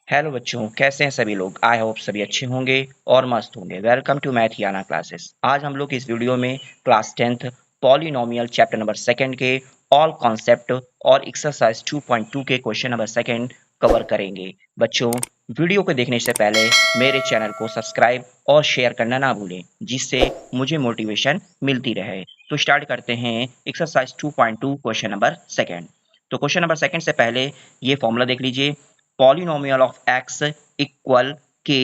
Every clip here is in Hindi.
हेलो बच्चों, कैसे हैं सभी लोग। आई होप सभी अच्छे होंगे और मस्त होंगे। वेलकम टू मैथ याना क्लासेस। आज हम लोग इस वीडियो में class 10th polynomial chapter number second के ऑल कॉन्सेप्ट और एक्सरसाइज 2.2 के क्वेश्चन नंबर सेकंड कवर करेंगे। बच्चों, वीडियो को देखने से पहले मेरे चैनल को सब्सक्राइब और शेयर करना ना भूलें, जिससे मुझे मोटिवेशन मिलती रहे। तो स्टार्ट करते हैं एक्सरसाइज 2.2 क्वेश्चन नंबर सेकंड। तो क्वेश्चन नंबर सेकंड से पहले ये फॉर्मूला देख लीजिए। Polynomial of x equal k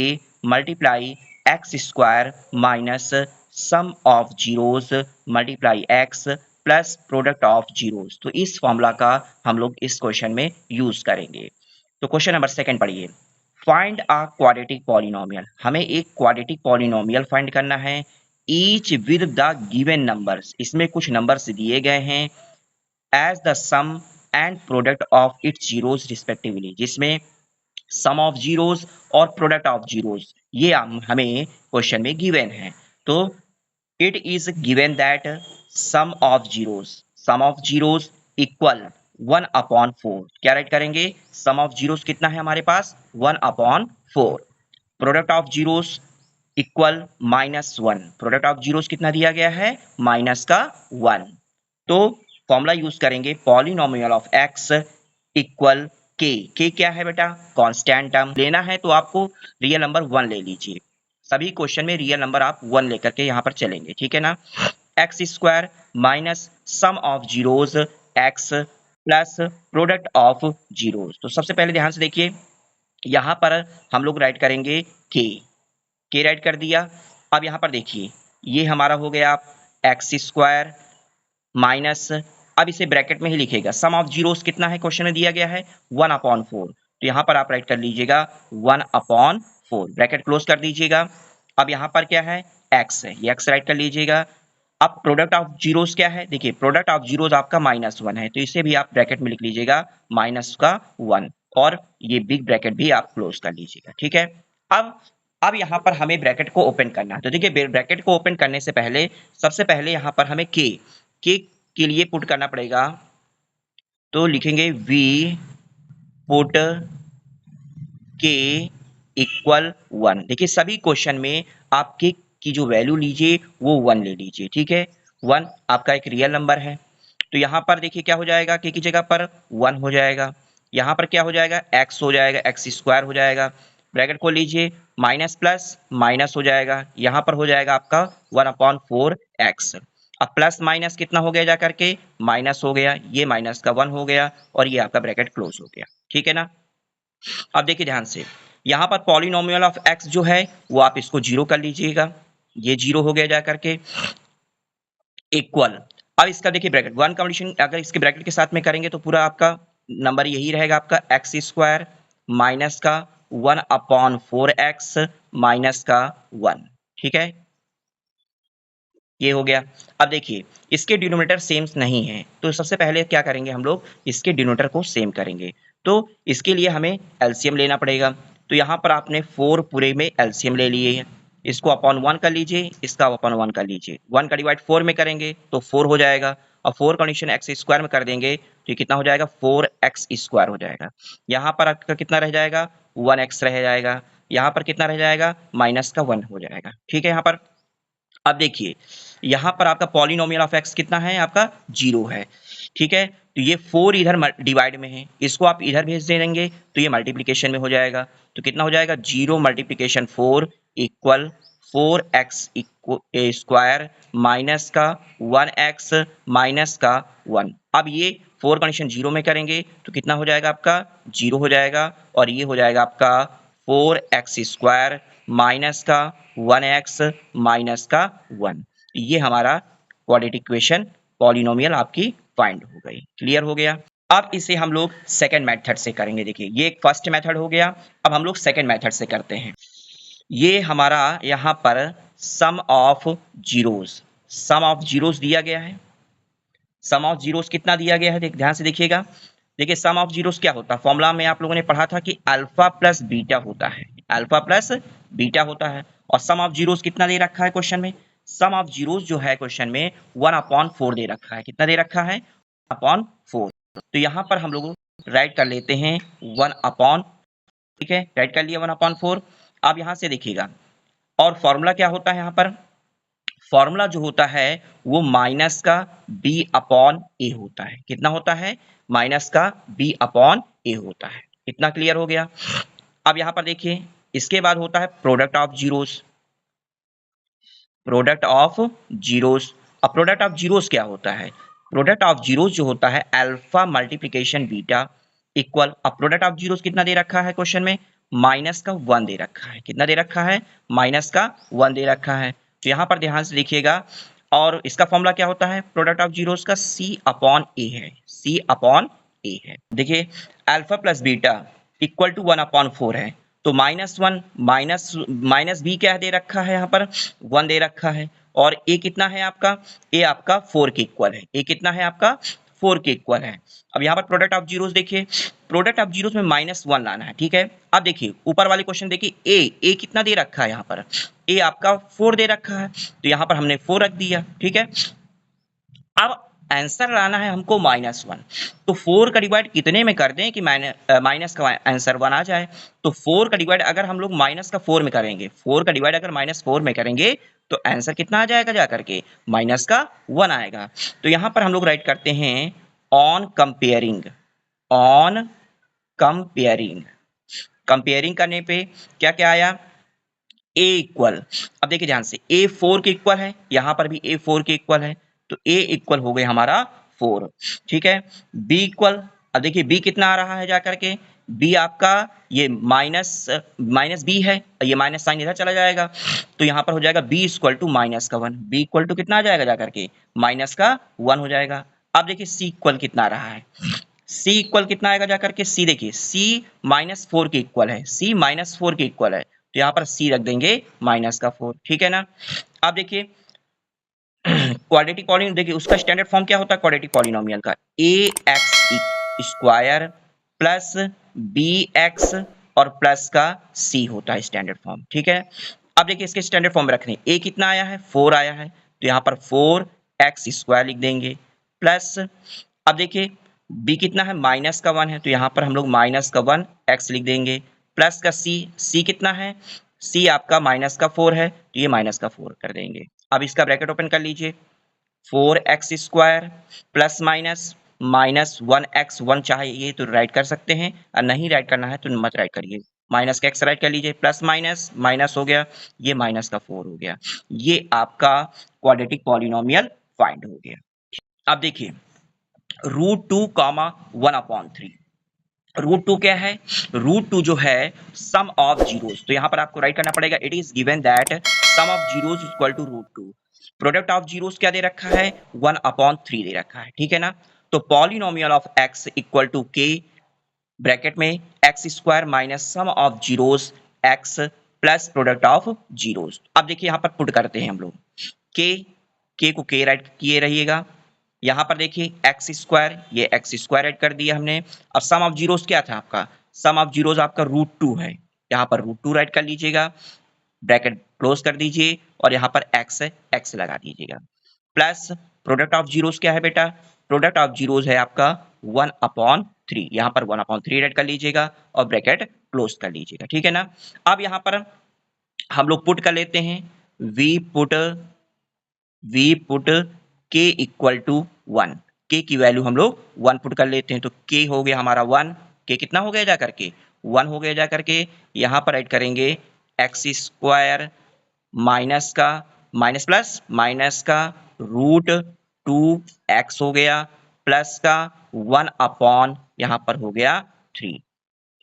multiply x square minus sum of zeros multiply x plus product of zeros. तो इस फॉर्मूला का हम लोग इस क्वेश्चन में यूज करेंगे। तो क्वेश्चन नंबर सेकंड पढ़िए। Find a quadratic polynomial. हमें एक क्वाड्रेटिक पॉलिनोमियल फाइंड करना है। Each with the given numbers. इसमें कुछ नंबर्स दिए गए हैं as the sum and product of its zeros respectively, जिसमें सम ऑफ जीरोस और प्रोडक्ट ऑफ जीरोस ये हमें क्वेश्चन में गिवन है। तो it is given that sum of zeros equal 1/4। क्या राइट करेंगे? सम ऑफ जीरोस कितना है हमारे पास? 1/4। Product of zeros equal -1। Product of zeros कितना दिया गया है? -1। तो फॉर्मूला यूज करेंगे पॉलिनोमियल ऑफ एक्स इक्वल के क्या है बेटा? Constant term. लेना है तो आपको रियल नंबर 1 ले लीजिए। सभी क्वेश्चन में रियल नंबर आप 1 लेकर के यहाँ पर चलेंगे, ठीक है ना। X square minus sum of zeros x plus product of zeros. तो सबसे पहले ध्यान से देखिए, यहाँ पर हम लोग राइट करेंगे के राइट कर दिया। अब यहाँ पर देखिए, ये हमारा हो गया एक्स स्क्वायर माइनस, अब इसे ब्रैकेट में ही लिखेगा। सम ऑफ जीरोस कितना है क्वेश्चन में दिया गया है? 1/4। तो यहाँ पर आप राइट कर लीजिएगा 1/4, ब्रैकेट क्लोज कर दीजिएगा। अब यहाँ पर क्या है? एक्स है, ये एक्स राइट कर लीजिएगा। अब प्रोडक्ट ऑफ जीरोस क्या है? देखिए, प्रोडक्ट ऑफ जीरोस आपका -1 है, तो इसे भी आप ब्रैकेट में लिख लीजिएगा -1, और ये बिग ब्रैकेट भी आप क्लोज कर लीजिएगा, ठीक है। अब यहाँ पर हमें ब्रैकेट को ओपन करना है। तो देखिए, ब्रैकेट को ओपन करने से पहले सबसे पहले यहाँ पर हमें के लिए पुट करना पड़ेगा। तो लिखेंगे वी पुट के इक्वल 1। देखिए, सभी क्वेश्चन में आप के की जो वैल्यू लीजिए वो 1 ले लीजिए, ठीक है। 1 आपका एक रियल नंबर है। तो यहाँ पर देखिए क्या हो जाएगा, के की जगह पर 1 हो जाएगा। यहाँ पर क्या हो जाएगा? एक्स हो जाएगा, एक्स स्क्वायर हो जाएगा। ब्रैकेट को लीजिए, माइनस प्लस माइनस हो जाएगा। यहाँ पर हो जाएगा आपका 1/4 एक्स। अब प्लस माइनस कितना हो गया? जा करके माइनस हो गया, ये माइनस का 1 हो गया, और ये आपका ब्रैकेट क्लोज हो गया, ठीक है ना। अब देखिए ध्यान से, यहाँ पर पॉलिनोमियल ऑफ एक्स जो है वो आप इसको 0 कर लीजिएगा। ये 0 हो गया जा करके इक्वल। अब इसका देखिए ब्रैकेट 1 कंडीशन अगर इसके ब्रैकेट के साथ में करेंगे तो पूरा आपका नंबर यही रहेगा, आपका एक्स स्क्वायर माइनस का 1/4 एक्स माइनस का 1, ठीक है। ये हो गया। अब देखिए, इसके डिनोमिनेटर सेम नहीं है, तो सबसे पहले क्या करेंगे हम लोग? इसके डिनोमिनेटर को सेम करेंगे। तो इसके लिए हमें एलसीएम लेना पड़ेगा। तो यहाँ पर आपने 4 पूरे में एलसीएम ले लिए है। इसको अपॉन 1 कर लीजिए, इसका अपॉन 1 कर लीजिए। 1 का डिवाइड 4 में करेंगे तो 4 हो जाएगा, और 4 कंडीशन एक्स स्क्वायर में कर देंगे तो ये कितना हो जाएगा? 4x स्क्वायर हो जाएगा। यहाँ पर आपका कितना रह जाएगा? 1x रह जाएगा। यहाँ पर कितना रह जाएगा? माइनस का 1 हो जाएगा, ठीक है। यहाँ पर अब देखिए, यहाँ पर आपका पॉलिनोमियल ऑफ एक्स कितना है? आपका 0 है, ठीक है। तो ये 4 इधर डिवाइड में है, इसको आप इधर भेज देंगे तो ये मल्टीप्लिकेशन में हो जाएगा। तो कितना हो जाएगा? 0 multiplication 4 equal 4x square minus का 1x माइनस का 1। अब ये 4 कंडीशन 0 में करेंगे तो कितना हो जाएगा? आपका 0 हो जाएगा, और ये हो जाएगा आपका 4x स्क्वायर माइनस का 1x माइनस का 1। ये हमारा क्वाड्रेटिक इक्वेशन पॉलिनोमियल आपकी फाइंड हो गई। क्लियर हो गया। अब इसे हम लोग सेकंड मेथड से करेंगे। देखिए, ये एक फर्स्ट मेथड हो गया, अब हम लोग सेकंड मेथड से करते हैं। ये हमारा यहाँ पर सम ऑफ जीरोस दिया गया है। सम ऑफ जीरोस कितना दिया गया है? ध्यान से देखिएगा। देखिए, सम ऑफ जीरोस क्या होता है? फॉर्मूला में आप लोगों ने पढ़ा था कि अल्फा प्लस बीटा होता है, अल्फा प्लस बीटा होता है। और सम ऑफ जीरोस कितना दे रखा है क्वेश्चन में? सम ऑफ जीरोस जो है क्वेश्चन में 1/4 दे रखा है। कितना दे रखा है? 1/4। तो यहाँ पर हम लोग राइट कर लेते हैं 1/4। ठीक है, राइट कर लिया 1/4। अब यहां से देखिएगा, और फॉर्मूला क्या होता है यहाँ पर, फॉर्मूला जो होता है वो माइनस का b अपॉन ए होता है। कितना होता है, माइनस का b अपॉन ए होता है। इतना क्लियर हो गया। अब यहां पर देखिए, इसके बाद होता है product of zeros, product of zeros. अब प्रोडक्ट ऑफ जीरोस क्या होता है, प्रोडक्ट ऑफ जीरोस जो होता है अल्फा मल्टीप्लीकेशन बीटा इक्वल, अब प्रोडक्ट ऑफ जीरोस कितना दे रखा है क्वेश्चन में, माइनस का 1 दे रखा है। कितना दे रखा है, माइनस का 1 दे रखा है। तो यहां पर ध्यान से देखिएगा, और इसका फॉर्मूला क्या होता है प्रोडक्ट ऑफ जीरोस का, सी अपॉन ए है, सी अपॉन ए है। देखिए alpha plus beta equal to 1/4 है, तो -1 माइनस माइनस बी क्या दे रखा है यहाँ पर, 1 दे रखा है। और ए कितना है आपका, ए आपका 4 के इक्वल है, ए कितना है आपका 4 के इक्वल है। अब यहाँ पर प्रोडक्ट ऑफ जीरोस देखिए, प्रोडक्ट ऑफ जीरोस में -1 लाना है। ठीक है, अब देखिए ऊपर वाले क्वेश्चन देखिए, ए कितना दे रखा है यहाँ पर, ए आपका 4 दे रखा है, तो यहाँ पर हमने 4 रख दिया। ठीक है, अब आंसर लाना है हमको -1, तो 4 का डिवाइड कितने में कर दें कि माइनस का आंसर 1 आ जाए। तो 4 का डिवाइड अगर हम लोग माइनस का 4 में करेंगे, 4 का डिवाइड अगर -4 में करेंगे तो आंसर कितना आ जाएगा, जा करके माइनस का 1 आएगा। तो यहां पर हम लोग राइट करते हैं on comparing, on comparing, comparing करने पे क्या क्या आया, ए इक्वल, अब देखिए ध्यान से, ए 4 के इक्वल है, यहां पर भी ए 4 के इक्वल है, तो ए इक्वल हो गए हमारा 4। ठीक है, बी इक्वल, अब देखिए बी कितना आ रहा है जाकर के, बी आपका ये माइनस माइनस बी है, ये माइनस साइन इधर चला जाएगा, तो यहां पर हो जाएगा b equal to -1, b equal to कितना आ जाएगा जाकर के -1 हो जाएगा। अब देखिए सी इक्वल कितना आ रहा है, सी इक्वल कितना आएगा जाकर के, सी देखिए सी -4 के इक्वल है, सी -4 के इक्वल है, तो यहाँ पर सी रख देंगे -4। ठीक है ना। अब देखिए क्वाड्रेटिक पॉलिनोमियल, देखिए उसका स्टैंडर्ड फॉर्म क्या होता है क्वाड्रेटिक पॉलिनोमियल का, A x square plus B x और प्लस का सी होता है स्टैंडर्ड फॉर्म। ठीक है, अब देखिए इसके स्टैंडर्ड फॉर्म में रखने, ए कितना आया है 4 आया है, तो यहाँ पर 4x स्क्वायर लिख देंगे, प्लस अब देखिए b कितना है -1 है, तो यहाँ पर हम लोग -1 x लिख देंगे, प्लस का c कितना है, c आपका -4 है, तो ये -4 कर देंगे। अब इसका ब्रैकेट ओपन कर लीजिए, 4x square plus minus -1x, 1 चाहिए तो राइट कर सकते हैं, और नहीं राइट करना है तो मत राइट करिए, माइनस का x राइट कर लीजिए, प्लस माइनस माइनस हो गया, ये -4 हो गया। ये आपका क्वाड्रेटिक पॉलिनोमियल फाइंड हो गया। अब देखिए √2, 1/3, √2 क्या है, √2 जो है सम ऑफ जीरोस, तो यहां पर आपको राइट करना पड़ेगा, it is given that sum of zeros equal to √2। Product of zeros क्या दे रखा है, 1/3 दे रखा है। ठीक है ना, तो polynomial of x equal to के ब्रैकेट में x square minus sum of zeros x plus product of zeros. अब देखिए यहां पर पुट करते हैं हम लोग, के को के राइट किए रहिएगा, यहां पर देखिए एक्स स्क्वायर, ये एक्स स्क्वायर ऐड कर दिया हमने। अब सम ऑफ जीरोस क्या था आपका, सम ऑफ जीरोस आपका √2 है, यहां पर √2 राइट कर लीजिएगा, ब्रैकेट क्लोज कर दीजिए, और यहां पर एक्स है, एक्स लगा दीजिएगा, प्लस प्रोडक्ट ऑफ जीरोस क्या है बेटा, प्रोडक्ट ऑफ जीरोस है आपका 1/3, यहां पर 1/3 ऐड कर लीजिएगा और ब्रैकेट क्लोज कर लीजिएगा। ठीक है ना। अब यहां पर हम लोग पुट कर लेते हैं, वी पुट के इक्वल टू 1, के की वैल्यू हम लोग 1 पुट कर लेते हैं, तो के हो गया हमारा 1, के कितना हो गया जाकर के 1 हो गया जाकर के, यहां पर ऐड करेंगे एक्स स्क्वायर माइनस का माइनस प्लस माइनस का √2x हो गया, प्लस का 1 यहां पर हो गया 3,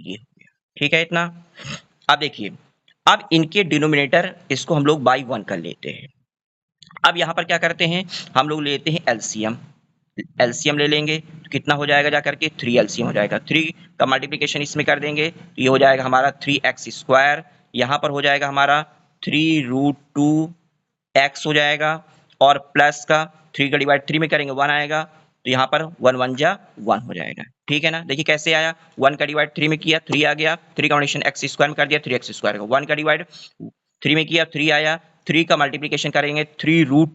ये हो गया। ठीक है इतना। अब देखिए, अब इनके डिनोमिनेटर इसको हम लोग बाई 1 कर लेते हैं। अब यहां पर क्या करते हैं, हम लोग लेते हैं एलसीएम, एलसीएम ले लेंगे तो कितना हो जाएगा जाकर के 3 एलसीएम हो जाएगा, 3 का मल्टीप्लिकेशन इसमें कर देंगे तो ये हो जाएगा हमारा 3x स्क्वायर, यहां पर हो जाएगा हमारा 3√2x हो जाएगा, और प्लस का 3 का डिवाइड 3 में करेंगे 1 आएगा, तो यहाँ पर 1 1 जा 1 हो जाएगा। ठीक है ना, देखिए कैसे आया, 1 का डिवाइड 3 में किया 3 आ गया, 3 का मल्टीप्लिकेशन एक्स स्क्वायर में कर दिया 3x स्क्वायर का, 1 का डिवाइड 3 में किया 3 आया, 3 का मल्टीप्लिकेशन करेंगे 3 रूट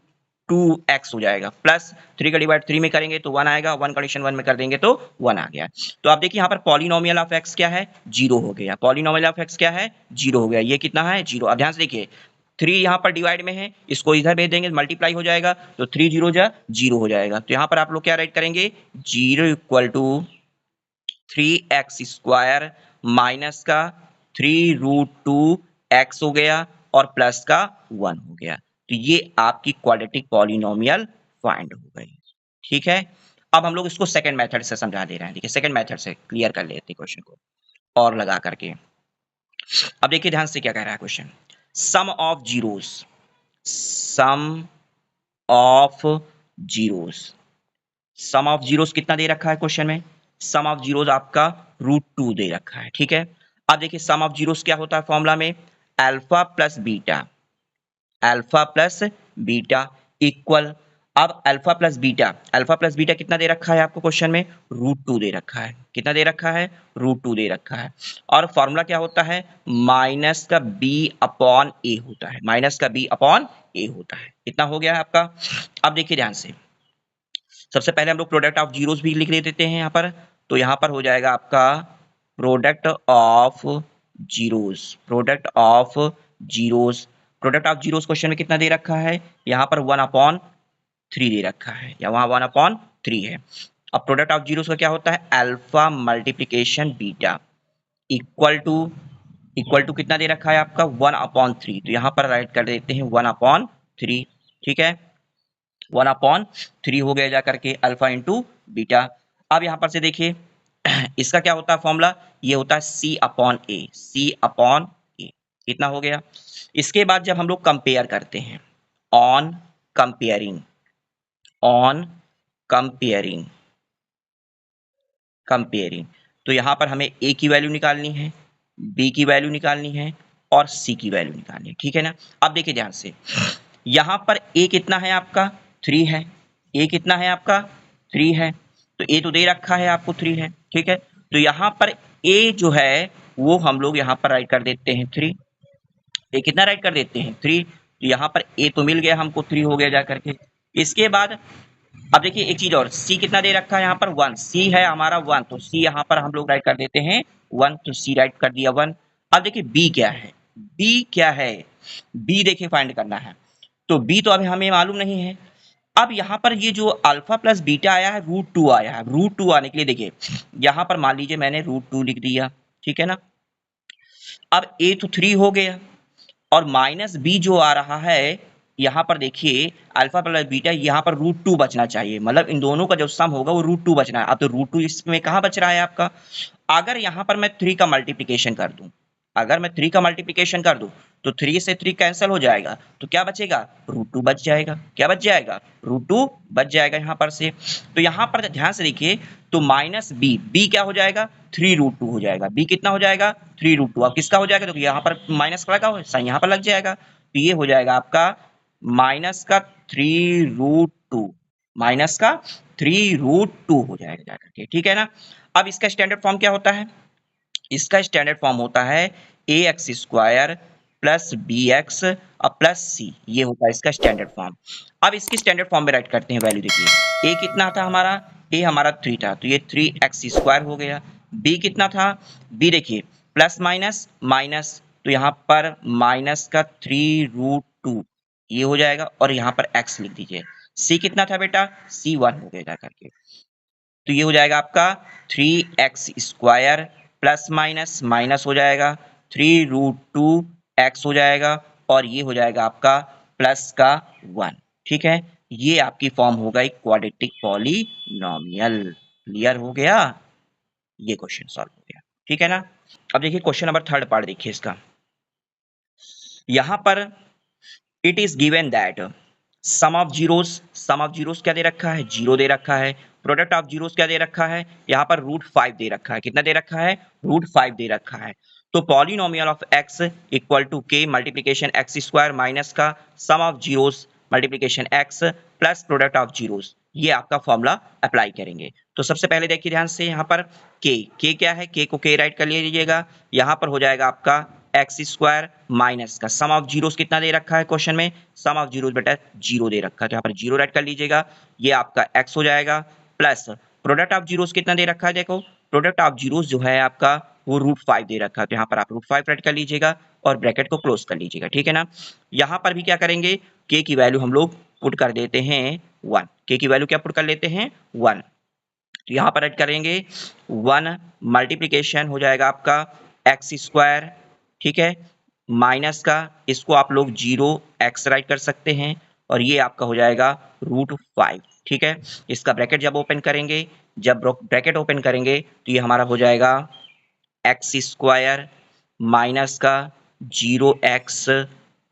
2x हो जाएगा, प्लस 3 का डिवाइड 3 में करेंगे तो 1 आएगा, 1 कंडीशन 1 में कर देंगे तो 1 आ गया। तो आप देखिए यहाँ पर पॉलिनोमियल ऑफ x क्या है, 0 हो गया। पॉलिनोमियल ऑफ x क्या है, 0 हो गया। ये कितना है, 0। अब ध्यान से देखिए 3 यहाँ पर डिवाइड में है, इसको इधर भेज देंगे, मल्टीप्लाई हो जाएगा, तो 3 0 जा 0 हो जाएगा। तो यहाँ पर आप लोग क्या राइट करेंगे, 0 equal to 3x square minus का 3√2x हो गया और प्लस का 1 हो गया। तो ये आपकी क्वाड्रेटिक पॉलिनोमियल फाइंड हो गई। ठीक है, अब हम लोग इसको सेकंड मेथड से समझा दे रहे हैं। देखिए सेकंड मेथड से क्लियर कर लेते हैं क्वेश्चन को और लगा करके। अब देखिए ध्यान से क्या कह रहा है question, sum of zeros, sum of zeros, sum of zeros कितना दे रखा है क्वेश्चन में, सम ऑफ जीरोस आपका √2 दे रखा है। ठीक है, अब देखिए सम ऑफ जीरोस क्या होता है फॉर्मूला में, alpha plus beta, alpha plus beta equal, अब अल्फा प्लस बीटा कितना दे रखा है आपको क्वेश्चन में, √2 दे रखा है। कितना दे रखा है, √2 दे रखा है। और फॉर्मूला क्या होता है, माइनस का बी अपॉन ए होता है, माइनस का बी अपॉन ए होता है। इतना हो गया है आपका। अब देखिए ध्यान से, सबसे पहले हम लोग प्रोडक्ट ऑफ जीरोस भी लिख देते हैं यहाँ पर। तो यहाँ पर हो जाएगा आपका product of zeros, product of zeros, product of zeros question में कितना दे रखा है, यहाँ पर 1/3 दे रखा है, या वहां 1/3 है। अब प्रोडक्ट ऑफ जीरोस का क्या होता है, alpha multiplication beta equal to कितना दे रखा है आपका 1/3। तो यहाँ पर राइट कर देते हैं 1/3। ठीक है, 1/3 हो गया जाकर के अल्फा इंटू बीटा। अब यहां पर से देखिए इसका क्या होता है फॉर्मूला, ये होता है C अपॉन ए, C अपॉन ए। इतना हो गया। इसके बाद जब हम लोग कंपेयर करते हैं, on comparing, on comparing, comparing, तो यहां पर हमें ए की वैल्यू निकालनी है, बी की वैल्यू निकालनी है और सी की वैल्यू निकालनी है। ठीक है ना। अब देखिए ध्यान से, यहां पर ए कितना है आपका, 3 है, ए कितना है आपका 3 है, तो ए तो दे रखा है आपको 3 है। ठीक है, तो यहां पर ए जो है वो हम लोग यहां पर राइट कर देते हैं 3, ए कितना राइट कर देते हैं 3। तो यहां पर ए तो मिल गया हमको, 3 हो गया जा करके। इसके बाद अब देखिए एक चीज और, सी कितना दे रखा है यहाँ पर 1, सी है हमारा 1, तो सी यहाँ पर हम लोग राइट कर देते हैं 1, तो सी राइट कर दिया 1। अब देखिए बी क्या है, बी क्या है, बी देखिए फाइंड करना है। तो बी तो अभी हमें मालूम नहीं है। अब यहाँ पर ये जो अल्फा प्लस बीटा आया है, √2 आया है, √2 आने के लिए देखिए यहाँ पर मान लीजिए मैंने √2 लिख दिया। ठीक है ना। अब ए तो 3 हो गया और माइनस बी जो आ रहा है यहाँ पर देखिए अल्फा प्लस बीटा, यहाँ पर √2 बचना चाहिए, मतलब इन दोनों का जो सम होगा वो √2 बचना है। अब तो √2 इसमें कहाँ बच रहा है आपका, अगर यहाँ पर मैं 3 का मल्टीप्लीकेशन कर दूं, अगर मैं 3 का मल्टीप्लीकेशन कर दूं तो 3 से 3 कैंसिल हो जाएगा, तो क्या बचेगा, √2 बच जाएगा। क्या बच जाएगा, √2 बच जाएगा यहाँ पर से। तो यहाँ पर ध्यान से देखिए, तो माइनस बी, बी क्या हो जाएगा, 3√2 हो जाएगा। बी कितना हो जाएगा, 3√2। अब किसका हो जाएगा, तो यहाँ पर माइनस लगा हो, साइन यहाँ पर लग जाएगा, तो ये हो जाएगा आपका माइनस का 3√2, माइनस का 3√2 हो जाएगा जाकर के। ठीक है ना। अब इसका स्टैंडर्ड फॉर्म क्या होता है, इसका स्टैंडर्ड फॉर्म होता है ax square plus B x और प्लस सी, ये होता है इसका स्टैंडर्ड फॉर्म। अब इसकी स्टैंडर्ड फॉर्म में राइट करते हैं वैल्यू। देखिए a कितना था हमारा, a हमारा 3 था, तो ये 3x स्क्वायर हो गया। b कितना था, b देखिए प्लस माइनस माइनस, तो यहाँ पर माइनस का 3√2 ये हो जाएगा और यहाँ पर x लिख दीजिए। c कितना था बेटा, c 1 हो गया जा करके, तो ये हो जाएगा आपका 3x square plus minus minus हो जाएगा 3√2x हो जाएगा और ये हो जाएगा आपका प्लस का 1। ठीक है, ये आपकी फॉर्म होगा एक क्वाड्रेटिक पॉलिनोमियल। क्लियर हो गया, ये क्वेश्चन सॉल्व हो गया। ठीक है ना। अब देखिए क्वेश्चन नंबर 3 पार्ट देखिए इसका, यहां पर it is given that sum of zeros क्या दे रखा है, 0 दे रखा है। प्रोडक्ट ऑफ जीरोस क्या दे रखा है, यहाँ पर √5 दे रखा है। कितना दे रखा है, √5 दे रखा है। तो polynomial of x equal to k multiplication x square minus का sum of zeros multiplication x plus product of zeros, ये आपका फॉर्मूला अप्लाई करेंगे। तो सबसे पहले देखिए ध्यान से, यहाँ पर k क्या है, k को k राइट कर लीजिएगा, यहाँ पर हो जाएगा आपका एक्स स्क्वायर माइनस का सम ऑफ जीरोस कितना दे रखा है क्वेश्चन में, सम ऑफ जीरोस बेटा 0 दे रखा है, तो यहाँ पर 0 राइट कर लीजिएगा, ये आपका x हो जाएगा, प्लस प्रोडक्ट ऑफ जीरोस कितना दे रखा है, देखो प्रोडक्ट ऑफ जीरोस जो है आपका वो √5 दे रखा है, तो यहाँ पर आप √5 राइट कर लीजिएगा और ब्रैकेट को क्लोज कर लीजिएगा, ठीक है ना। यहाँ पर भी क्या करेंगे, k की वैल्यू हम लोग पुट कर देते हैं 1, k की वैल्यू क्या पुट कर लेते हैं 1, तो यहाँ पर ऐड करेंगे 1 मल्टीप्लीकेशन हो जाएगा आपका एक्स स्क्वायर, ठीक है, माइनस का इसको आप लोग 0x राइट कर सकते हैं और ये आपका हो जाएगा √5, ठीक है। इसका ब्रैकेट जब ओपन करेंगे, जब ब्रैकेट ओपन करेंगे तो ये हमारा हो जाएगा एक्स स्क्वायर माइनस का 0x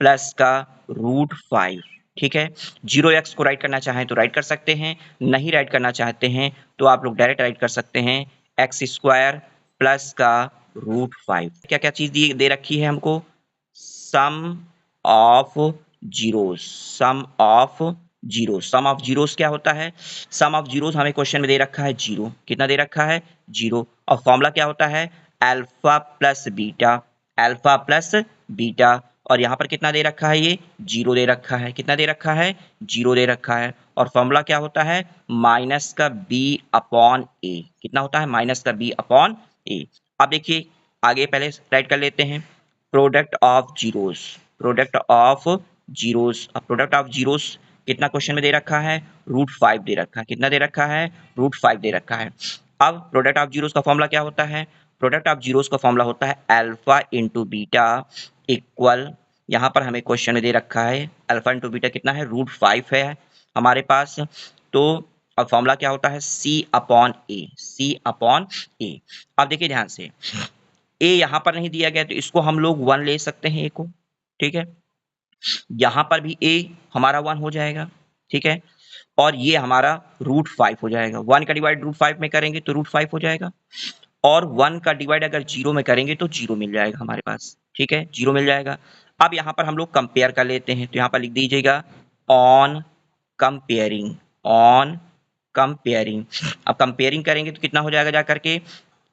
प्लस का √5, ठीक है। 0x को राइट करना चाहें तो राइट कर सकते हैं, नहीं राइट करना चाहते हैं तो आप लोग डायरेक्ट राइट कर सकते हैं एक्स स्क्वायर प्लस का √5। क्या क्या चीज दे रखी है हमको, sum of zeros, sum of zero, sum of zeros क्या होता है, सम ऑफ जीरोस हमें क्वेश्चन में दे रखा है 0, कितना दे रखा है 0, और फॉर्मूला क्या होता है alpha plus beta, alpha plus beta, और यहाँ पर कितना दे रखा है, ये 0 दे रखा है, कितना दे रखा है 0 दे रखा है, और फॉर्मूला क्या होता है माइनस का b अपॉन ए, कितना होता है माइनस का b अपॉन ए। अब देखिए आगे पहले राइट कर लेते हैं product of zeros, product of zeros, अब प्रोडक्ट ऑफ जीरोस कितना क्वेश्चन में दे रखा है √5 दे रखा है, कितना दे रखा है √5 दे रखा है। अब प्रोडक्ट ऑफ जीरोस का फॉर्मूला क्या होता है, प्रोडक्ट ऑफ जीरोस का फॉर्मूला होता है अल्फा इंटू बीटा इक्वल, यहाँ पर हमें क्वेश्चन में दे रखा है अल्फा इंटू बीटा कितना है √5 है हमारे पास, तो अब फॉर्मूला क्या होता है c अपॉन ए, c अपॉन ए। अब देखिए ध्यान से ए यहाँ पर नहीं दिया गया तो इसको हम लोग 1 ले सकते हैं ए को, ठीक है, यहाँ पर भी ए हमारा 1 हो जाएगा, ठीक है, और ये हमारा √5 हो जाएगा, 1 का डिवाइड √5 में करेंगे तो √5 हो जाएगा, और 1 का डिवाइड अगर 0 में करेंगे तो 0 मिल जाएगा हमारे पास, ठीक है 0 मिल जाएगा। अब यहाँ पर हम लोग कंपेयर कर लेते हैं, तो यहाँ पर लिख दीजिएगा ऑन कंपेयरिंग, ऑन कंपेयरिंग, अब कंपेयरिंग करेंगे तो कितना हो जाएगा जा करके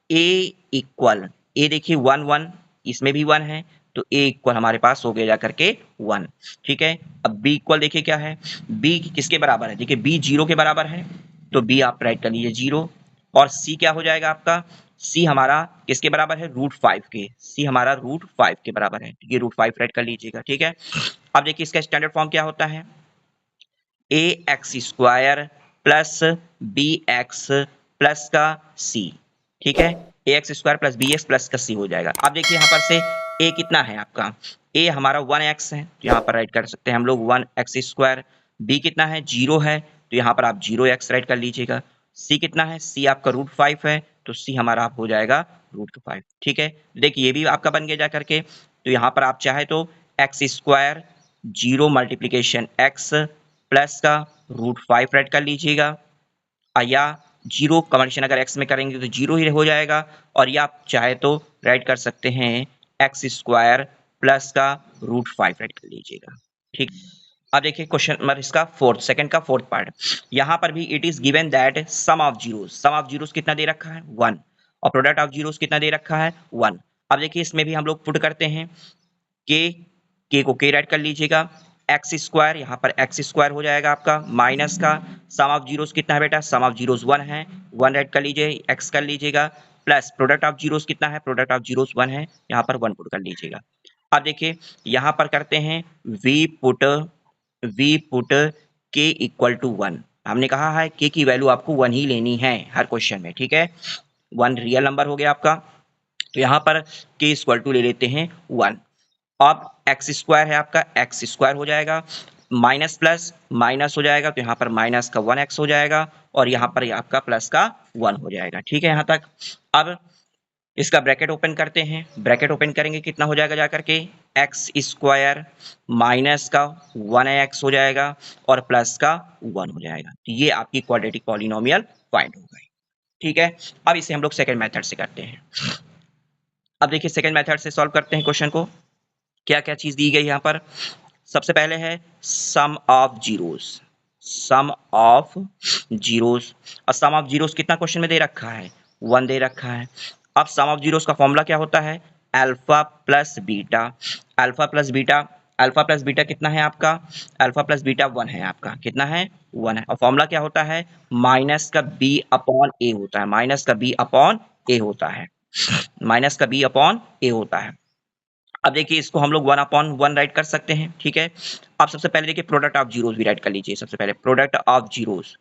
ए इक्वल, ए देखिए 1 1 इसमें भी 1 है तो ए इक्वल हमारे पास हो गया जा करके 1, ठीक है। अब बी इक्वल देखिए क्या है, बी किसके बराबर है, देखिए बी 0 के बराबर है तो बी आप राइट कर लीजिए 0, और सी क्या हो जाएगा आपका, सी हमारा किसके बराबर है √5 के, सी हमारा √5 के बराबर है, ये √5 राइट कर लीजिएगा, ठीक है। अब देखिए इसका स्टैंडर्ड फॉर्म क्या होता है A x square plus B x plus का सी, ठीक है, A x square plus B x plus का सी हो जाएगा। अब देखिए यहाँ पर से ए कितना है आपका, ए हमारा 1x है तो यहाँ पर राइट कर सकते हैं हम लोग 1x स्क्वायर, बी कितना है 0 है तो यहाँ पर आप 0x राइट कर लीजिएगा, सी कितना है, सी आपका √5 है तो सी हमारा आप हो जाएगा √5, ठीक है। देखिए ये भी आपका बन गया जा करके, तो यहाँ पर आप चाहे तो x square 0 multiplication x plus का √5 राइट कर लीजिएगा, या 0 कंवर्शन अगर x में करेंगे तो 0 ही हो जाएगा, और या आप चाहे तो राइट कर सकते हैं एक्स स्क्वायर प्लस का √5 राइट कर लीजिएगा, ठीक। अब देखिए क्वेश्चन नंबर इसका सेकंड का फोर्थ पार्ट, यहाँ पर भी it is given that sum of zeros, sum of zeros कितना दे रखा है 1, और प्रोडक्ट ऑफ जीरोस कितना दे रखा है 1। अब देखिए इसमें भी हम लोग पुट करते हैं के को के राइट कर लीजिएगा, एक्स स्क्वायर यहाँ पर एक्स स्क्वायर हो जाएगा आपका माइनस का सम ऑफ जीरोस कितना है बेटा, सम ऑफ जीरोस 1 है, 1 राइट कर लीजिए, एक्स कर लीजिएगा, प्लस प्रोडक्ट ऑफ जीरोस कितना है, प्रोडक्ट ऑफ जीरोस 1 है, यहाँ पर 1 पुट कर लीजिएगा। अब देखिए यहाँ पर करते हैं वी पुट के इक्वल टू 1, हमने कहा है के की वैल्यू आपको 1 ही लेनी है हर क्वेश्चन में, ठीक है, 1 रियल नंबर हो गया आपका, तो यहाँ पर के इक्वल टू ले लेते हैं 1। अब एक्स स्क्वायर है आपका, एक्स स्क्वायर हो जाएगा, माइनस प्लस माइनस हो जाएगा तो यहाँ पर माइनस का 1x हो जाएगा, और यहाँ पर आपका प्लस का 1 हो जाएगा, ठीक है यहाँ तक। अब इसका ब्रैकेट ओपन करते हैं, ब्रैकेट ओपन करेंगे कितना हो जाएगा जाकर के एक्स स्क्वायर माइनस का 1x हो जाएगा और प्लस का 1 हो जाएगा, तो ये आपकी क्वाड्रेटिक पॉलिनोमियल फाइंड हो गई, ठीक है। अब इसे हम लोग सेकेंड मेथड से करते हैं। अब देखिए सेकेंड मेथड से सॉल्व करते हैं क्वेश्चन को, क्या क्या चीज दी गई यहाँ पर, सबसे पहले है sum of zeros, sum of zeros, और सम ऑफ जीरोस कितना क्वेश्चन में दे रखा है 1 दे रखा है। अब सम ऑफ जीरोस का फॉर्मूला क्या होता है alpha plus beta, alpha plus beta, alpha plus beta कितना है आपका, अल्फा प्लस बीटा 1 है आपका, कितना है 1 है। और फॉर्मूला क्या होता है, माइनस का बी अपॉन ए होता है, माइनस का बी अपॉन ए होता है, माइनस का बी अपॉन ए होता है। अब देखिए इसको हम लोग 1 अपॉन 1 राइट कर सकते हैं, ठीक है। अब सबसे पहले देखिए प्रोडक्ट ऑफ जीरोस भी राइट कर लीजिए। सबसे पहले product of zeros,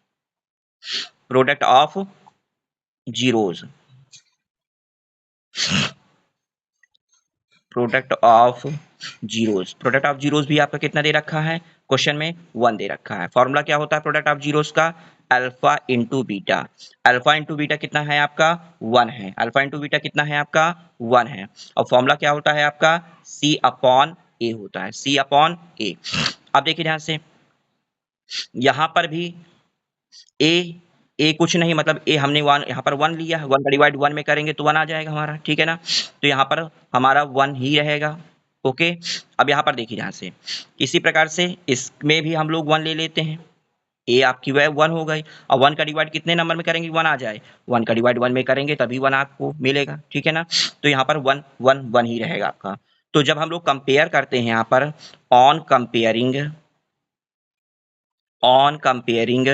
product of zeros, product of zeros, product of zeros भी आपका कितना दे रखा है क्वेश्चन में, 1 दे रखा है। फॉर्मूला क्या होता है प्रोडक्ट ऑफ जीरोस का, alpha into beta, alpha into beta कितना है आपका 1 है, अल्फा इंटू बीटा कितना है आपका 1 है। और फॉर्मूला क्या होता है आपका, सी अपॉन ए होता है, सी अपॉन ए। अब देखिए ध्यान से, यहां पर भी ए, ए कुछ नहीं मतलब ए हमने वन यहाँ पर 1 लिया है, 1 का डिवाइड 1 में करेंगे तो 1 आ जाएगा हमारा, ठीक है ना। तो यहाँ पर हमारा 1 ही रहेगा। ओके, अब यहाँ पर देखिए ध्यान से, इसी प्रकार से इसमें भी हम लोग 1 ले लेते हैं, ए आपकी वह 1 हो गई। और 1 का डिवाइड कितने नंबर में करेंगे 1 आ जाए, 1 का डिवाइड 1 में करेंगे तभी 1 आपको मिलेगा, ठीक है ना। तो यहाँ पर 1 1 1 ही रहेगा आपका। तो जब हम लोग कंपेयर करते हैं यहाँ पर, on comparing, on comparing,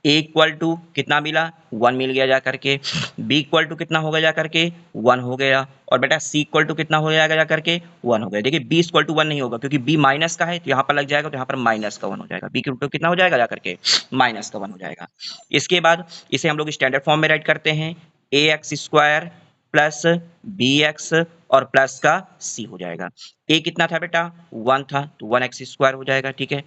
a equal to कितना मिला 1 मिल गया जा करके, बी इक्वल टू कितना हो गया जा करके 1 हो गया, और बेटा सी इक्वल टू कितना हो जाएगा जा करके 1 हो गया। देखिए बी इक्वल टू 1 नहीं होगा क्योंकि बी माइनस का है, तो यहाँ पर लग जाएगा, तो यहाँ पर माइनस का 1 हो जाएगा, बी इक्वल टू कितना हो जाएगा जा करके माइनस का 1 हो जाएगा। इसके बाद इसे हम लोग स्टैंडर्ड फॉर्म में राइट करते हैं, A x square plus B x और प्लस का सी हो जाएगा। ए कितना था बेटा 1 था, तो 1 एक्स स्क्वायर हो जाएगा, ठीक है।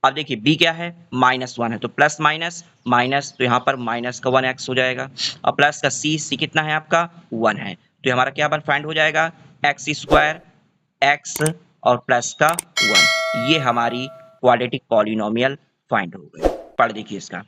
अब देखिए b क्या है -1 है, तो प्लस माइनस माइनस, तो यहाँ पर माइनस का 1x हो जाएगा। और प्लस का c कितना है आपका 1 है, तो हमारा क्या बन फाइंड हो जाएगा एक्स स्क्वायर एक्स और प्लस का 1। ये हमारी क्वाड्रेटिक पॉलिनोमियल फाइंड हो गई। पढ़ देखिए इसका,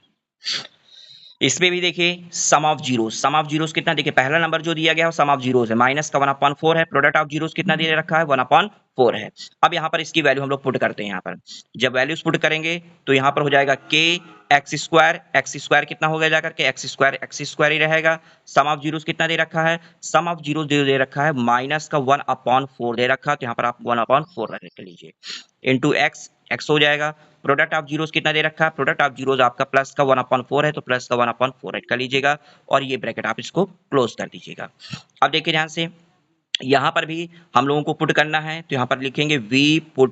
इसमें भी देखिए sum of zeros, sum of zeros कितना, देखिए पहला नंबर जो दिया गया है सम ऑफ जीरोस है, माइनस का 1/4 है, प्रोडक्ट ऑफ जीरोस कितना दे रखा है 1/4 है। अब यहाँ पर इसकी वैल्यू हम लोग पुट करते हैं, यहाँ पर जब वैल्यूज पुट करेंगे तो यहाँ पर हो जाएगा के एक्स स्क्वायर कितना हो गया जाकर के एक्स स्क्वायर ही रहेगा। सम ऑफ जीरोस कितना दे रखा है, सम ऑफ जीरोस दे रखा है माइनस का 1/4 दे रखा है, तो यहाँ पर आप 1/4 रख लीजिए, इंटू एक्स, एक्स हो जाएगा। प्रोडक्ट ऑफ जीरोस कितना दे रखा है, प्रोडक्ट ऑफ जीरोस आपका प्लस का 1/4 है, तो प्लस का 1/4 ऐड कर लीजिएगा, और ये ब्रैकेट आप इसको क्लोज कर दीजिएगा। अब देखिए ध्यान से, यहाँ पर भी हम लोगों को पुट करना है, तो यहाँ पर लिखेंगे वी पुट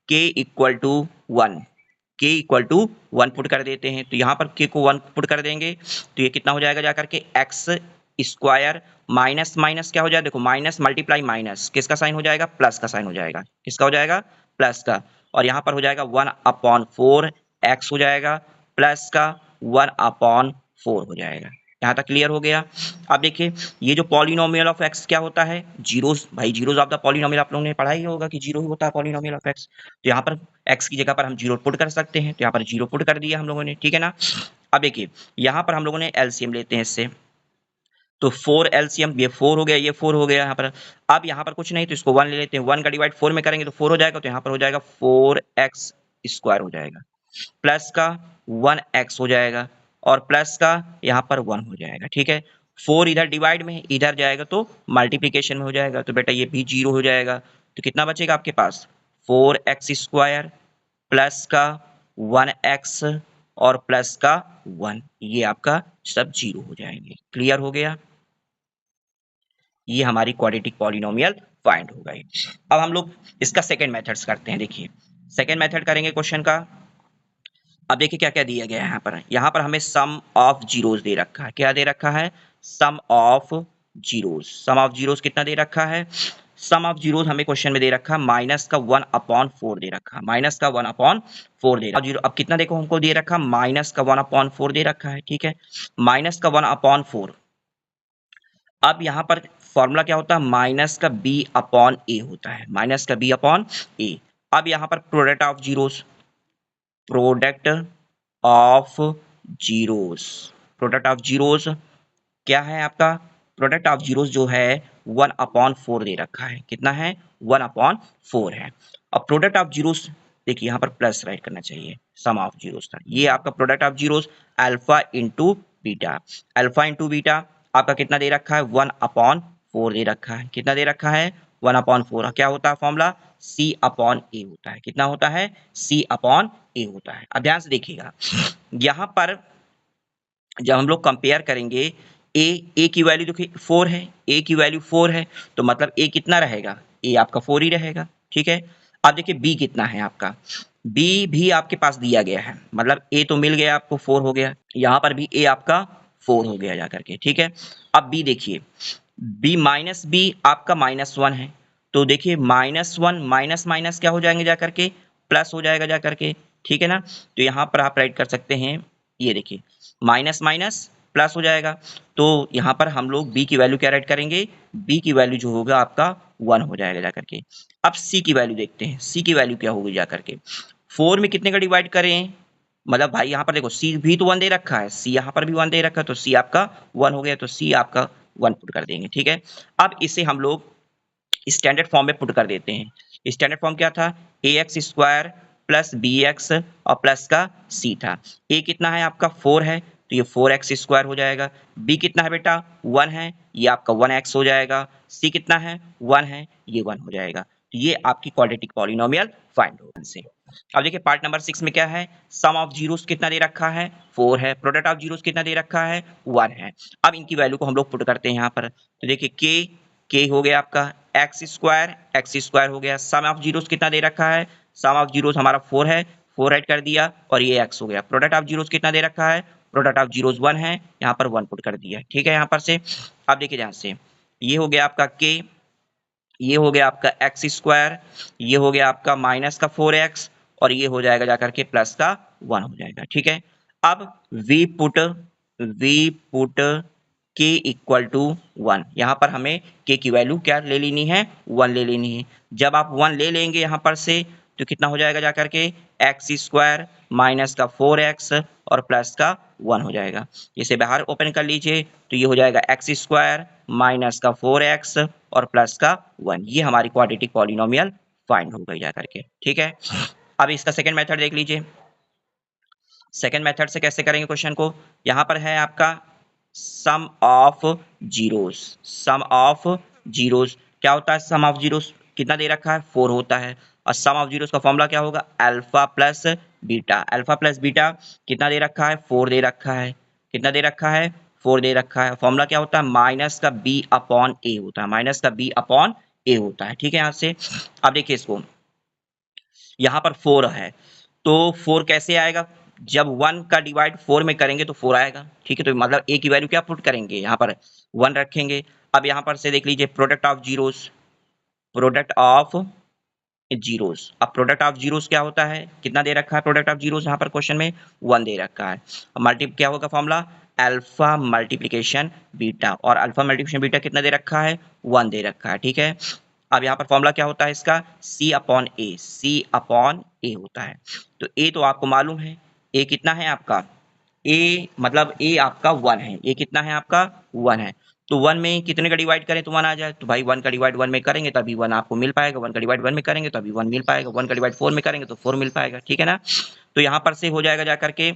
के इक्वल टू 1, के इक्वल टू 1 पुट कर देते हैं, तो यहाँ पर के को 1 पुट कर देंगे, तो ये कितना हो जाएगा जाकर के एक्स स्क्वायर माइनस माइनस क्या हो जाएगा, देखो माइनस मल्टीप्लाई माइनस किसका साइन हो जाएगा, प्लस का साइन हो जाएगा, किसका हो जाएगा प्लस का, और यहाँ पर हो जाएगा 1/4 एक्स हो जाएगा, प्लस का 1/4 हो जाएगा। यहाँ तक क्लियर हो गया। अब देखिए ये जो पॉलिनोमियल ऑफ एक्स क्या होता है, जीरोस, भाई जीरोस ऑफ द पॉलिनोमियल आप लोगों ने पढ़ा ही होगा कि जीरो ही होता है पॉलिनोमियल ऑफ एक्स। तो यहाँ पर एक्स की जगह पर हम जीरो पुट कर सकते हैं, तो यहाँ पर जीरो पुट कर दिया हम लोगों ने, ठीक है ना। अब देखिए यहाँ पर हम लोगों ने एलसीएम लेते हैं इससे, तो 4 एलसीएम, ये 4 हो गया, ये 4 हो गया यहाँ पर। अब यहाँ पर कुछ नहीं तो इसको 1 ले लेते हैं, 1 का डिवाइड 4 में करेंगे तो 4 हो जाएगा, तो यहाँ पर हो जाएगा 4x स्क्वायर हो जाएगा, प्लस का 1x हो जाएगा, और प्लस का यहाँ पर 1 हो जाएगा, ठीक है। 4 इधर डिवाइड में इधर जाएगा तो मल्टीप्लीकेशन में हो जाएगा, तो बेटा ये भी 0 हो जाएगा, तो कितना बचेगा आपके पास 4x स्क्वायर प्लस का 1x और प्लस का 1, ये आपका सब 0 हो जाएंगे। क्लियर हो गया, ये हमारी क्वाड्रेटिक पॉलिनोमियल फाइंड हो गई। अब हम लोग इसका सेकंड मेथड्स करते हैं। देखिए सेकंड मेथड करेंगे क्वेश्चन का। अब देखिए क्या क्या दिया गया है यहाँ पर हमें सम ऑफ जीरोस दे रखा है, क्या दे रखा है sum of zeros, sum of zeros कितना दे रखा है, सम ऑफ जीरोस हमें क्वेश्चन में दे रखा है माइनस का 1/4 दे रखा है, माइनस का 1/4 दे रखा है। अब कितना देखो हमको दे रखा माइनस का 1/4 दे रखा है, ठीक है, माइनस का 1/4। अब यहाँ पर फॉर्मूला क्या होता है, माइनस का b अपॉन ए होता है, माइनस का b अपॉन ए। अब यहाँ पर product of zeros, product of zeros, product of zeros क्या है आपका, प्रोडक्ट ऑफ जीरोस जो है 1/4 दे रखा है, कितना है 1/4 है। अब प्रोडक्ट ऑफ जीरोस देखिए यहाँ पर प्लस राइट करना चाहिए, सम ऑफ जीरोस था, ये आपका product of zeros alpha into beta, alpha into beta आपका कितना दे रखा है 4 दे रखा है। कितना दे रखा है? 1/4। क्या होता है फॉर्मूला? C/A होता है। कितना होता है? C/A होता है। अब ध्यान से देखिएगा, यहाँ पर जब हम लोग कंपेयर करेंगे, ए की वैल्यू देखिए 4 है, ए की वैल्यू 4 है, तो मतलब ए कितना रहेगा? ए आपका 4 ही रहेगा। ठीक है। अब देखिए बी कितना है आपका, बी भी आपके पास दिया गया है, मतलब ए तो मिल गया आपको, 4 हो गया। यहाँ पर भी ए आपका 4 हो गया जाकर के। ठीक है। अब बी देखिए, बी माइनस बी आपका -1 है, तो देखिए -1 माइनस माइनस क्या हो जाएंगे जाकर के? प्लस हो जाएगा जाकर के। ठीक है ना। तो यहाँ पर आप राइट कर सकते हैं, ये देखिए माइनस माइनस प्लस हो जाएगा, तो यहाँ पर हम लोग b की वैल्यू क्या राइट करेंगे? b की वैल्यू जो होगा आपका 1 हो जाएगा जाकर के। अब c की वैल्यू देखते हैं, c की वैल्यू क्या होगी जाकर के? 4 में कितने का डिवाइड करें? मतलब भाई यहाँ पर देखो c भी तो 1 दे रखा है, c यहाँ पर भी 1 दे रखा है, तो c आपका 1 हो गया, तो c आपका 1 पुट कर देंगे। ठीक है। अब इसे हम लोग स्टैंडर्ड फॉर्म में पुट कर देते हैं। स्टैंडर्ड फॉर्म क्या था? ax² प्लस bx और प्लस का c था। a कितना है आपका? 4 है, तो ये 4x² हो जाएगा। b कितना है बेटा? 1 है, ये आपका 1x हो जाएगा। c कितना है? 1 है, ये 1 हो जाएगा। तो ये आपकी क्वाड्रेटिक पॉलिनोमियल फाइंड होगा इनसे। अब देखिए पार्ट नंबर 6 में क्या है? सम ऑफ जीरोस कितना दे रखा है? 4 है। प्रोडक्ट ऑफ जीरोस कितना दे रखा है? 1 है। अब इनकी वैल्यू को हम लोग पुट करते हैं यहाँ पर, तो देखिए k हो गया आपका x² हो गया। सम ऑफ जीरोस कितना दे रखा है? सम ऑफ जीरोस हमारा 4 है, 4 राइट कर दिया, और ये x हो गया। प्रोडक्ट ऑफ जीरोस कितना दे रखा है? प्रोडक्ट ऑफ जीरोस 1 है, यहाँ पर 1 पुट कर दिया। ठीक है। यहाँ पर से अब देखिए ध्यान से, ये हो गया आपका k, ये हो गया आपका x², ये हो गया आपका माइनस का 4x, और ये हो जाएगा जाकर के प्लस का 1 हो जाएगा। ठीक है। अब v put k equal to 1, यहाँ पर हमें k की वैल्यू क्या ले लेनी है? 1 ले लेनी है। जब आप 1 ले लेंगे यहाँ पर से, तो कितना हो जाएगा जाकर के? x² माइनस का 4x और प्लस का 1 हो जाएगा। इसे बाहर ओपन कर लीजिए, तो ये हो जाएगा x² माइनस का 4x और प्लस का 1। ये हमारी क्वाड्रेटिक पॉलिनोमियल फाइंड हो गई जाकर के। ठीक है। अब इसका सेकंड मेथड देख लीजिए। सेकंड मेथड से कैसे करेंगे क्वेश्चन को? यहाँ पर है आपका sum of zeros. Sum of zeros क्या होता है? सम ऑफ जीरोस कितना दे रखा है? 4 होता है। और सम ऑफ जीरोस का फॉर्मूला क्या होगा? Alpha plus beta. Alpha plus beta कितना दे रखा है? 4 दे रखा है। कितना दे रखा है? 4 दे रखा है। फॉर्मूला क्या होता है? माइनस का b/a होता है, माइनस का b/a होता है। ठीक है। यहाँ से अब देखिए इसको, यहाँ पर 4 है, तो 4 कैसे आएगा? जब 1 का डिवाइड 4 में करेंगे तो 4 आएगा। ठीक है। तो मतलब a की वैल्यू क्या पुट करेंगे? यहाँ पर 1 रखेंगे। अब यहाँ पर से देख लीजिए product of zeros, product of zeros. अब प्रोडक्ट ऑफ जीरोस क्या होता है? कितना दे रखा है प्रोडक्ट ऑफ जीरोस? यहाँ पर क्वेश्चन में 1 दे रखा है। मल्टी क्या होगा फॉर्मूला? अल्फा मल्टीप्लिकेशन बीटा, और अल्फा मल्टीप्लिकेशन बीटा कितना दे रखा है? 1 दे रखा है। ठीक है। अब यहाँ पर फॉर्मूला क्या होता है इसका? C/A, C/A होता है। तो a तो आपको मालूम है, a कितना है आपका? a मतलब a आपका 1 है, a कितना है आपका? 1 है। तो 1 में कितने का डिवाइड करें तो 1 आ जाए? तो भाई 1 का डिवाइड 1 में करेंगे तभी 1 आपको मिल पाएगा, 1 का डिवाइड 1 में करेंगे तभी 1 मिल पाएगा, 1 का डिवाइड 4 में करेंगे तो 4 मिल पाएगा। ठीक है ना। तो यहाँ पर से हो जाएगा जाकर के,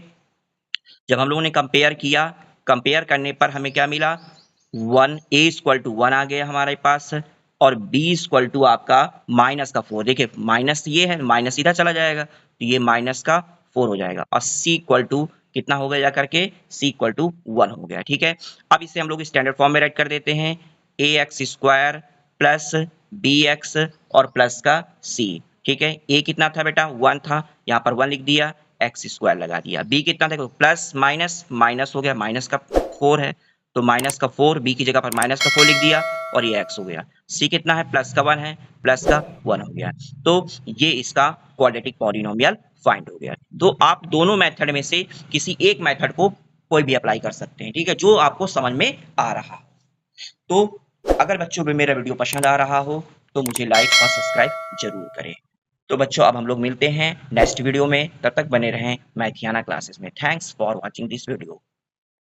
जब हम लोगों ने कंपेयर किया, कंपेयर करने पर हमें क्या मिला? 1 आ गया हमारे पास, और b आपका माइनस का 4। देखिए माइनस ये है, माइनस सीधा चला जाएगा, तो ये माइनस का 4 हो जाएगा। और c कितना हो गया जाकर के? c/1 हो गया। ठीक है। अब इसे हम लोग स्टैंडर्ड फॉर्म में राइट कर देते हैं, ax² प्लस bx और प्लस का c। ठीक है। a कितना था बेटा? 1 था, यहाँ पर 1 लिख दिया, x² लगा दिया। b कितना था? प्लस माइनस माइनस हो गया, माइनस का 4 है, तो माइनस का 4, b की जगह पर माइनस का 4 लिख दिया, और ये x हो गया। c कितना है? प्लस का 1 है, प्लस का 1 हो गया। तो ये इसका क्वाड्रेटिक पॉलिनोमियल फाइंड हो गया। तो आप दोनों मेथड में से किसी एक मेथड को कोई भी अप्लाई कर सकते हैं। ठीक है, जो आपको समझ में आ रहा। तो अगर बच्चों में मेरा वीडियो पसंद आ रहा हो तो मुझे लाइक और सब्सक्राइब जरूर करें। तो बच्चों अब हम लोग मिलते हैं नेक्स्ट वीडियो में, तब तक बने रहें मैथियाना क्लासेस में। Thanks for watching this video.